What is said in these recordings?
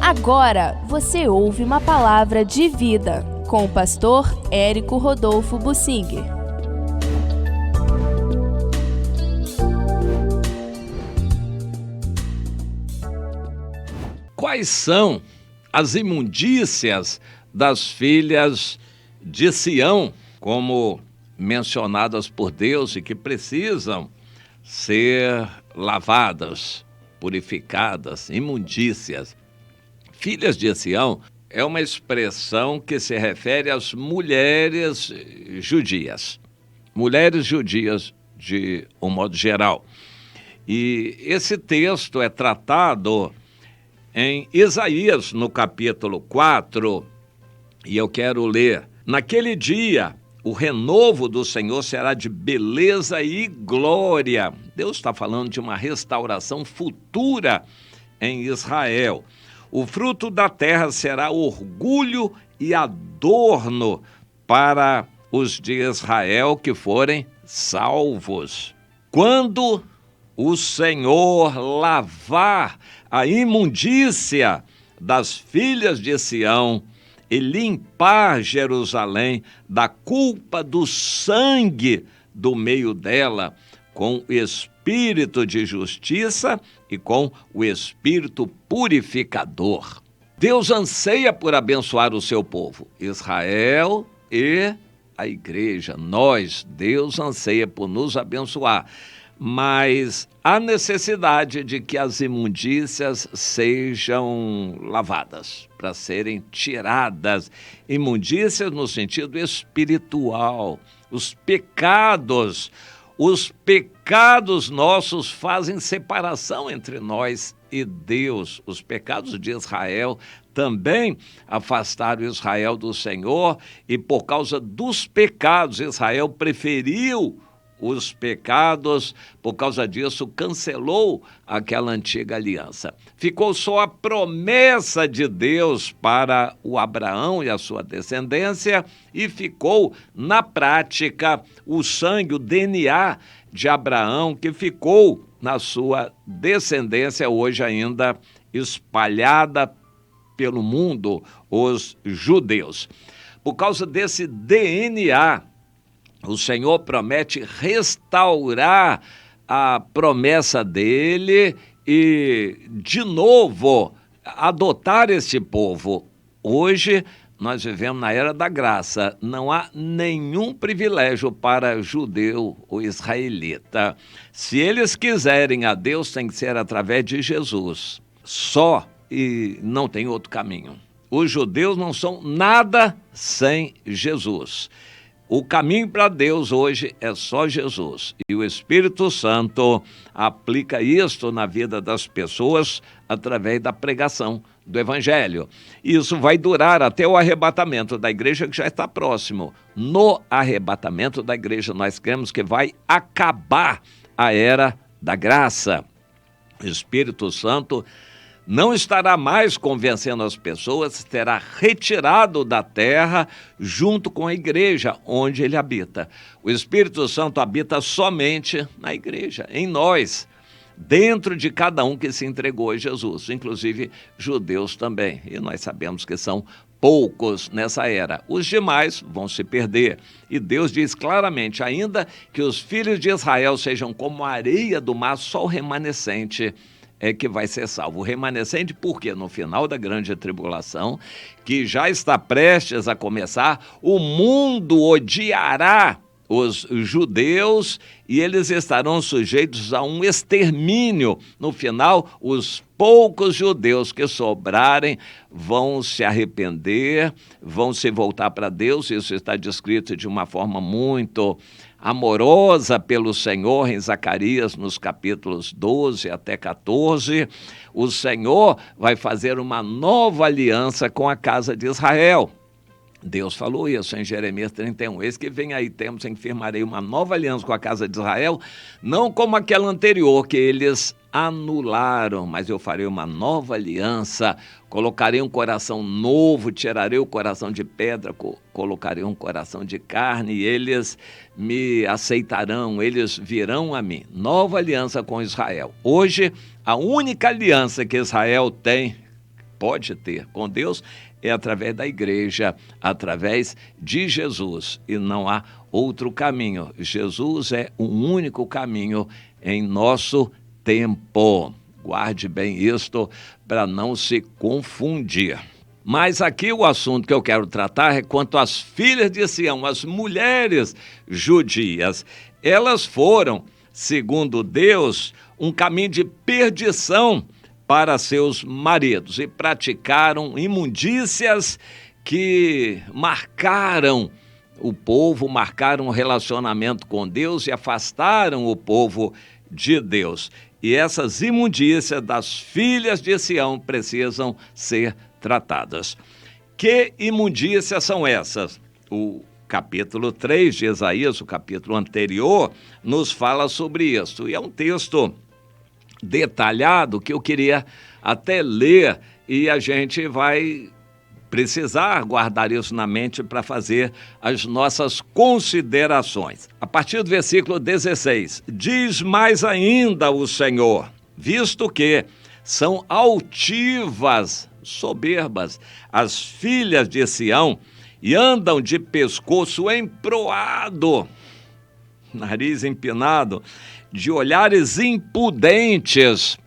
Agora você ouve uma palavra de vida com o pastor Érico Rodolfo Bussinger. Quais são as imundícias das filhas de Sião, como mencionadas por Deus e que precisam ser lavadas, purificadas, imundícias? Filhas de Sião é uma expressão que se refere às mulheres judias. Mulheres judias, de um modo geral. E esse texto é tratado em Isaías, no capítulo 4, e eu quero ler: naquele dia, o renovo do Senhor será de beleza e glória. Deus está falando de uma restauração futura em Israel. O fruto da terra será orgulho e adorno para os de Israel que forem salvos. Quando o Senhor lavar a imundícia das filhas de Sião e limpar Jerusalém da culpa do sangue do meio dela, com o espírito de justiça e com o espírito purificador. Deus anseia por abençoar o seu povo, Israel e a igreja. Deus anseia por nos abençoar. Mas há necessidade de que as imundícias sejam lavadas, para serem tiradas. Imundícias no sentido espiritual. Os pecados nossos fazem separação entre nós e Deus. Os pecados de Israel também afastaram Israel do Senhor, e por causa dos pecados, Israel preferiu os pecados, por causa disso cancelou aquela antiga aliança. Ficou só a promessa de Deus para o Abraão e a sua descendência, e ficou na prática o sangue, o DNA de Abraão, que ficou na sua descendência, hoje ainda espalhada pelo mundo, os judeus. Por causa desse DNA, o Senhor promete restaurar a promessa dele e, de novo, adotar este povo. Hoje, nós vivemos na era da graça. Não há nenhum privilégio para judeu ou israelita. Se eles quiserem a Deus, tem que ser através de Jesus. Só, e não tem outro caminho. Os judeus não são nada sem Jesus. O caminho para Deus hoje é só Jesus. E o Espírito Santo aplica isto na vida das pessoas através da pregação do Evangelho. Isso vai durar até o arrebatamento da igreja, que já está próximo. No arrebatamento da igreja, nós cremos que vai acabar a era da graça. O Espírito Santo não estará mais convencendo as pessoas, terá retirado da terra junto com a igreja onde ele habita. O Espírito Santo habita somente na igreja, em nós, dentro de cada um que se entregou a Jesus, inclusive judeus também. E nós sabemos que são poucos nessa era. Os demais vão se perder. E Deus diz claramente: ainda que os filhos de Israel sejam como a areia do mar, só o remanescente é que vai ser salvo. O remanescente, porque no final da grande tribulação, que já está prestes a começar, o mundo odiará os judeus e eles estarão sujeitos a um extermínio. No final, os poucos judeus que sobrarem vão se arrepender, vão se voltar para Deus. Isso está descrito de uma forma muito amorosa pelo Senhor em Zacarias, nos capítulos 12 até 14. O Senhor vai fazer uma nova aliança com a casa de Israel. Deus falou isso em Jeremias 31. Eis que vem aí tempos em que firmarei uma nova aliança com a casa de Israel, não como aquela anterior que eles anularam, mas eu farei uma nova aliança, colocarei um coração novo, tirarei o coração de pedra, colocarei um coração de carne, e eles me aceitarão, eles virão a mim. Nova aliança com Israel. Hoje, a única aliança que Israel tem pode ter com Deus é através da igreja, através de Jesus, e não há outro caminho. Jesus é o único caminho em nosso tempo. Guarde bem isto para não se confundir. Mas aqui o assunto que eu quero tratar é quanto às filhas de Sião, as mulheres judias. Elas foram, segundo Deus, um caminho de perdição para seus maridos e praticaram imundícias que marcaram o povo, marcaram o relacionamento com Deus e afastaram o povo de Deus. E essas imundícias das filhas de Sião precisam ser tratadas. Que imundícias são essas? O capítulo 3 de Isaías, o capítulo anterior, nos fala sobre isso. E é um texto detalhado que eu queria até ler, e a gente vai precisar guardar isso na mente para fazer as nossas considerações. A partir do versículo 16, diz mais ainda o Senhor, visto que são altivas, soberbas, as filhas de Sião, e andam de pescoço emproado, nariz empinado, de olhares impudentes.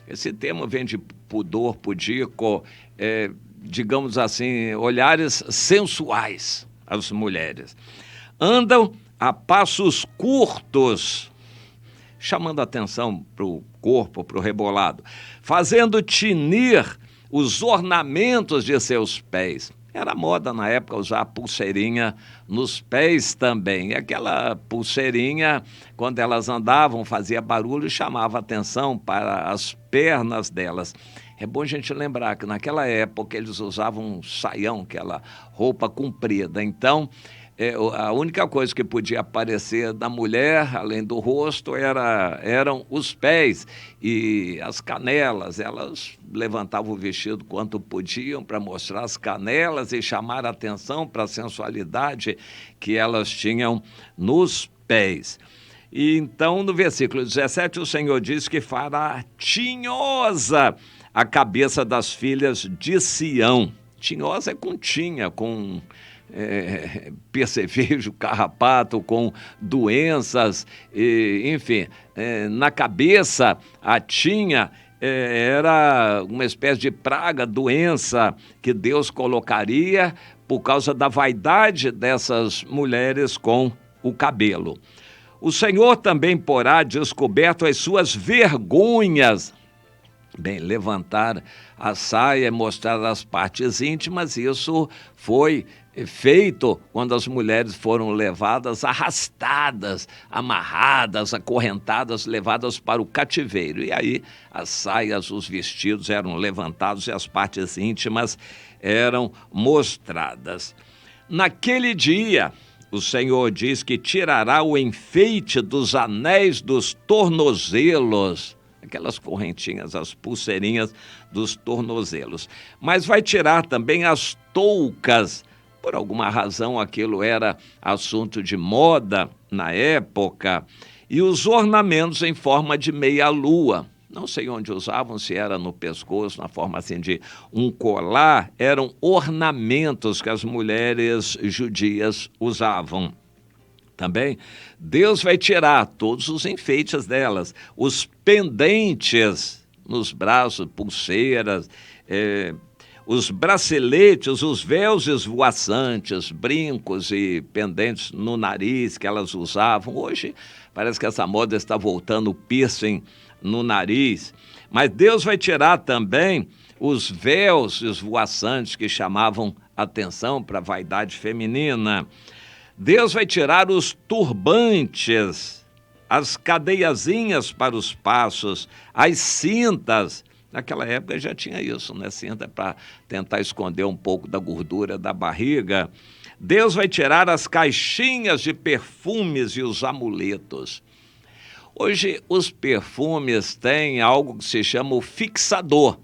Esse termo vem de pudor, pudico, digamos assim, olhares sensuais, as mulheres. Andam a passos curtos, chamando atenção para o corpo, para o rebolado, fazendo tinir os ornamentos de seus pés. Era moda na época usar pulseirinha nos pés também. E aquela pulseirinha, quando elas andavam, fazia barulho e chamava atenção para as pernas delas. É bom a gente lembrar que naquela época eles usavam um saião, aquela roupa comprida. Então, a única coisa que podia aparecer da mulher, além do rosto, eram os pés e as canelas. Elas levantavam o vestido quanto podiam para mostrar as canelas e chamar a atenção para a sensualidade que elas tinham nos pés. E então, no versículo 17, o Senhor diz que fará tinhosa a cabeça das filhas de Sião. Tinhosa é com tinha, com percevejo, carrapato, com doenças, enfim, na cabeça a tinha era uma espécie de praga, doença que Deus colocaria por causa da vaidade dessas mulheres com o cabelo. O Senhor também porá descoberto as suas vergonhas. Bem, levantar a saia e mostrar as partes íntimas, isso foi feito quando as mulheres foram levadas, arrastadas, amarradas, acorrentadas, levadas para o cativeiro. E aí as saias, os vestidos eram levantados e as partes íntimas eram mostradas. Naquele dia, o Senhor diz que tirará o enfeite dos anéis dos tornozelos, aquelas correntinhas, as pulseirinhas dos tornozelos. Mas vai tirar também as toucas. Por alguma razão aquilo era assunto de moda na época. E os ornamentos em forma de meia-lua. Não sei onde usavam, se era no pescoço, na forma assim de um colar. Eram ornamentos que as mulheres judias usavam. Também, Deus vai tirar todos os enfeites delas, os pendentes nos braços, pulseiras, os braceletes, os véus esvoaçantes, brincos e pendentes no nariz que elas usavam. Hoje parece que essa moda está voltando, o piercing no nariz. Mas Deus vai tirar também os véus esvoaçantes que chamavam atenção para a vaidade feminina. Deus vai tirar os turbantes, as cadeiazinhas para os passos, as cintas. Naquela época já tinha isso, né? Cinta para tentar esconder um pouco da gordura da barriga. Deus vai tirar as caixinhas de perfumes e os amuletos. Hoje os perfumes têm algo que se chama o fixador,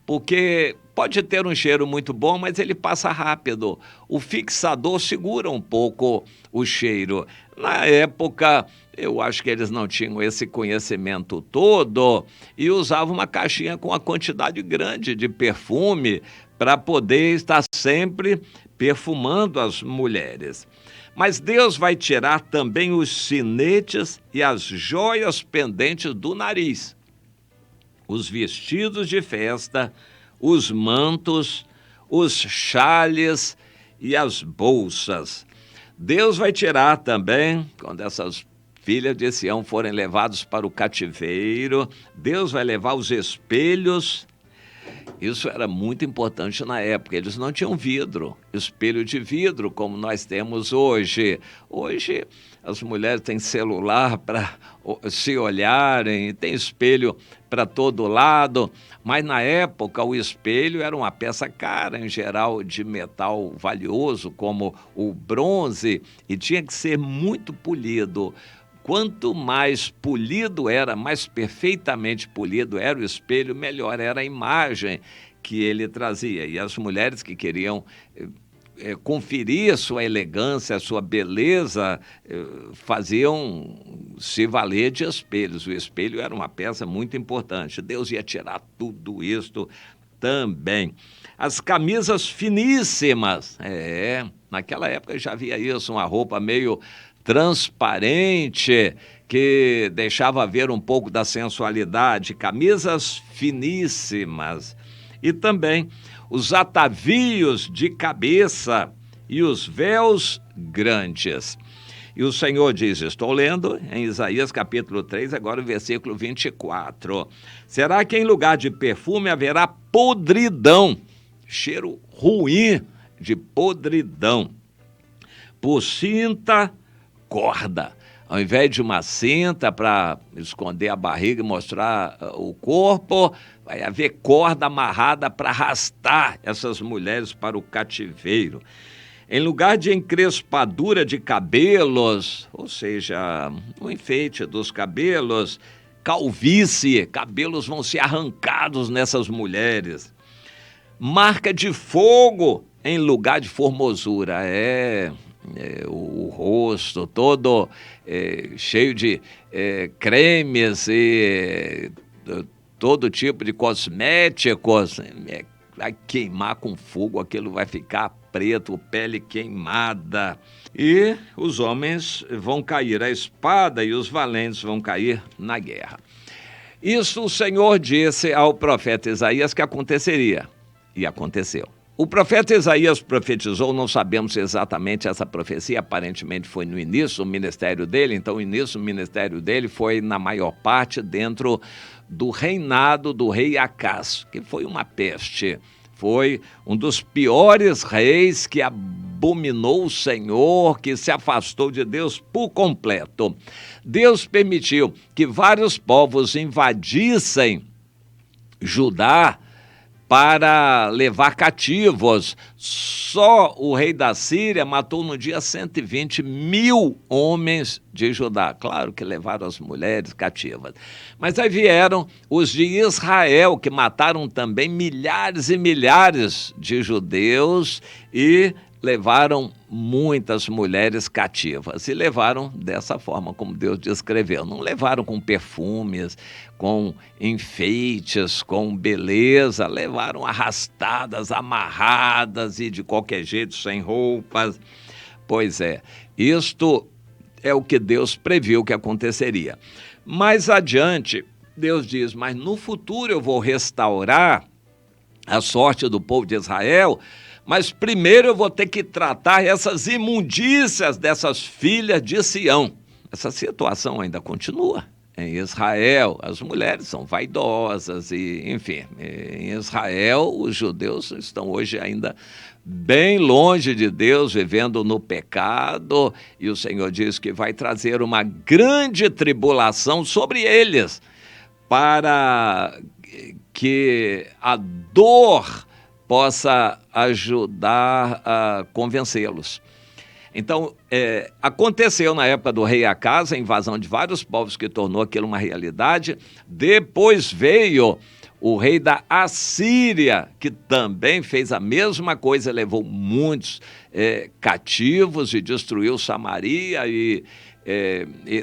porque pode ter um cheiro muito bom, mas ele passa rápido. O fixador segura um pouco o cheiro. Na época, eu acho que eles não tinham esse conhecimento todo e usavam uma caixinha com uma quantidade grande de perfume para poder estar sempre perfumando as mulheres. Mas Deus vai tirar também os sinetes e as joias pendentes do nariz, os vestidos de festa, os mantos, os xales e as bolsas. Deus vai tirar também, quando essas filhas de Sião forem levadas para o cativeiro, Deus vai levar os espelhos. Isso era muito importante na época, eles não tinham vidro, espelho de vidro como nós temos hoje. Hoje as mulheres têm celular para se olharem, tem espelho para todo lado, mas na época o espelho era uma peça cara, em geral de metal valioso, como o bronze, e tinha que ser muito polido. Quanto mais polido era, mais perfeitamente polido era o espelho, melhor era a imagem que ele trazia. E as mulheres que queriam conferir a sua elegância, a sua beleza, faziam se valer de espelhos. O espelho era uma peça muito importante. Deus ia tirar tudo isto também. As camisas finíssimas, naquela época já havia isso, uma roupa meio transparente, que deixava ver um pouco da sensualidade, camisas finíssimas. E também os atavios de cabeça e os véus grandes. E o Senhor diz, estou lendo em Isaías capítulo 3, agora o versículo 24. Será que em lugar de perfume haverá podridão, cheiro ruim de podridão? Por cinta, corda. Ao invés de uma cinta para esconder a barriga e mostrar o corpo, vai haver corda amarrada para arrastar essas mulheres para o cativeiro. Em lugar de encrespadura de cabelos, ou seja, o enfeite dos cabelos, calvície, cabelos vão ser arrancados nessas mulheres. Marca de fogo em lugar de formosura, o rosto todo cheio de cremes e todo tipo de cosméticos, vai queimar com fogo, aquilo vai ficar preto, pele queimada. E os homens vão cair à espada e os valentes vão cair na guerra. Isso o Senhor disse ao profeta Isaías que aconteceria, e aconteceu. O profeta Isaías profetizou, não sabemos exatamente essa profecia, aparentemente foi no início do ministério dele, então o início do ministério dele foi, na maior parte, dentro do reinado do rei Acaz, que foi uma peste. Foi um dos piores reis que abominou o Senhor, que se afastou de Deus por completo. Deus permitiu que vários povos invadissem Judá para levar cativos. Só o rei da Síria matou no dia 120 mil homens de Judá. Claro que levaram as mulheres cativas. Mas aí vieram os de Israel, que mataram também milhares e milhares de judeus e levaram muitas mulheres cativas. E levaram dessa forma, como Deus descreveu. Não levaram com perfumes, com enfeites, com beleza. Levaram arrastadas, amarradas e de qualquer jeito, sem roupas. Pois é, isto é o que Deus previu que aconteceria. Mais adiante, Deus diz, mas no futuro eu vou restaurar a sorte do povo de Israel, mas primeiro eu vou ter que tratar essas imundícias dessas filhas de Sião. Essa situação ainda continua. Em Israel, as mulheres são vaidosas e, enfim, em Israel, os judeus estão hoje ainda bem longe de Deus, vivendo no pecado, e o Senhor diz que vai trazer uma grande tribulação sobre eles, para que a dor possa ajudar a convencê-los. Então, aconteceu na época do rei Acaz a invasão de vários povos que tornou aquilo uma realidade. Depois veio o rei da Assíria, que também fez a mesma coisa, levou muitos cativos e destruiu Samaria, e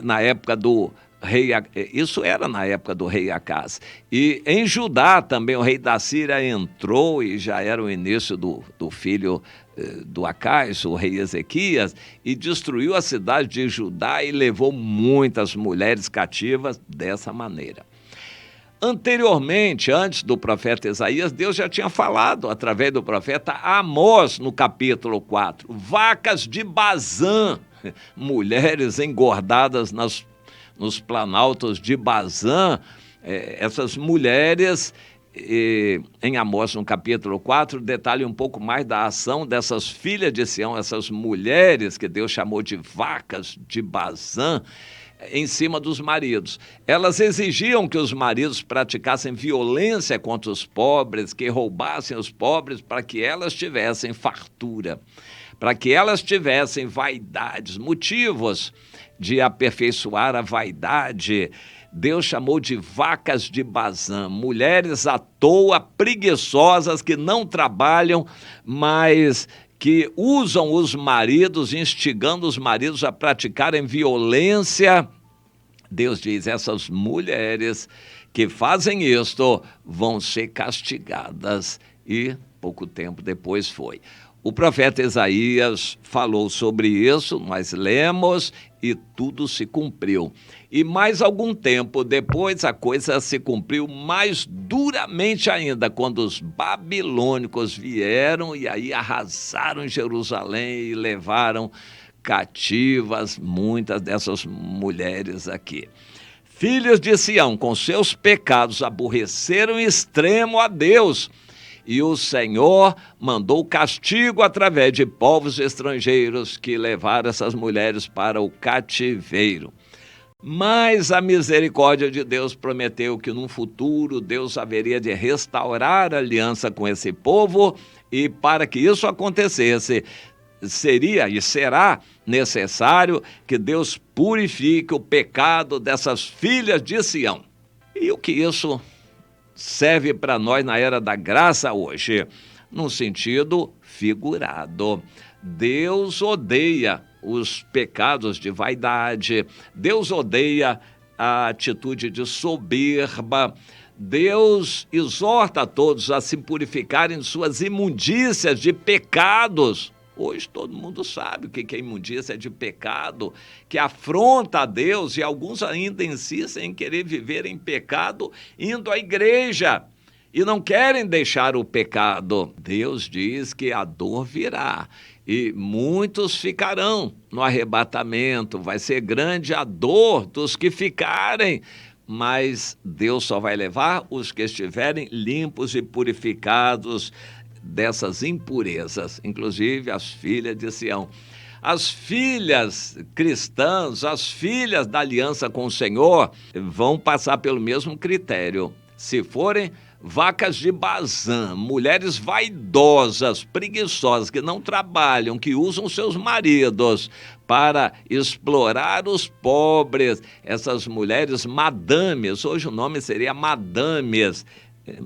na época do rei, isso era na época do rei Acás. E em Judá também o rei da Síria entrou, e já era o início do filho do Acás, o rei Ezequias, e destruiu a cidade de Judá e levou muitas mulheres cativas dessa maneira. Anteriormente, antes do profeta Isaías, Deus já tinha falado através do profeta Amós, no capítulo 4, vacas de Bazã, mulheres engordadas nos planaltos de Bazã. Essas mulheres, em Amós, no capítulo 4, detalha um pouco mais da ação dessas filhas de Sião, essas mulheres que Deus chamou de vacas de Bazã, em cima dos maridos. Elas exigiam que os maridos praticassem violência contra os pobres, que roubassem os pobres para que elas tivessem fartura, para que elas tivessem vaidades, motivos de aperfeiçoar a vaidade. Deus chamou de vacas de Bazã, mulheres à toa, preguiçosas, que não trabalham, mas que usam os maridos, instigando os maridos a praticarem violência. Deus diz, essas mulheres que fazem isto vão ser castigadas. E pouco tempo depois foi. O profeta Isaías falou sobre isso, nós lemos, e tudo se cumpriu. E mais algum tempo depois a coisa se cumpriu mais duramente ainda, quando os babilônicos vieram e aí arrasaram Jerusalém e levaram cativas muitas dessas mulheres aqui. Filhos de Sião, com seus pecados, aborreceram em extremo a Deus, e o Senhor mandou castigo através de povos estrangeiros que levaram essas mulheres para o cativeiro. Mas a misericórdia de Deus prometeu que num futuro Deus haveria de restaurar a aliança com esse povo, e para que isso acontecesse, seria e será necessário que Deus purifique o pecado dessas filhas de Sião. E o que isso serve para nós na era da graça hoje? Num sentido figurado. Deus odeia os pecados de vaidade, Deus odeia a atitude de soberba. Deus exorta a todos a se purificarem de suas imundícias de pecados. Hoje todo mundo sabe o que é imundícia de pecado, que afronta a Deus, e alguns ainda insistem em querer viver em pecado indo à igreja e não querem deixar o pecado. Deus diz que a dor virá e muitos ficarão no arrebatamento, vai ser grande a dor dos que ficarem, mas Deus só vai levar os que estiverem limpos e purificados dessas impurezas, inclusive as filhas de Sião. As filhas cristãs, as filhas da aliança com o Senhor, vão passar pelo mesmo critério. Se forem vacas de Bazã, mulheres vaidosas, preguiçosas, que não trabalham, que usam seus maridos para explorar os pobres, essas mulheres madames, hoje o nome seria madames,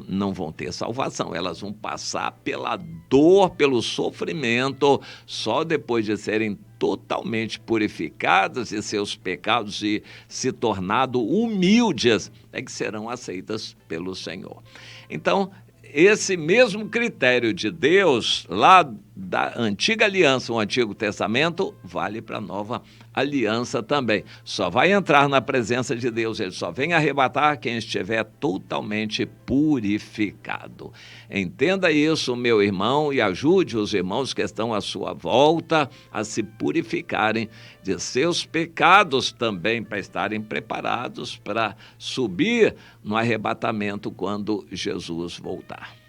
não vão ter salvação, elas vão passar pela dor, pelo sofrimento, só depois de serem totalmente purificadas de seus pecados e se tornado humildes, é que serão aceitas pelo Senhor. Então, esse mesmo critério de Deus, lá da antiga aliança, o Antigo Testamento, vale para a nova aliança também. Só vai entrar na presença de Deus, ele só vem arrebatar quem estiver totalmente purificado. Entenda isso, meu irmão, e ajude os irmãos que estão à sua volta a se purificarem de seus pecados também, para estarem preparados para subir no arrebatamento quando Jesus voltar.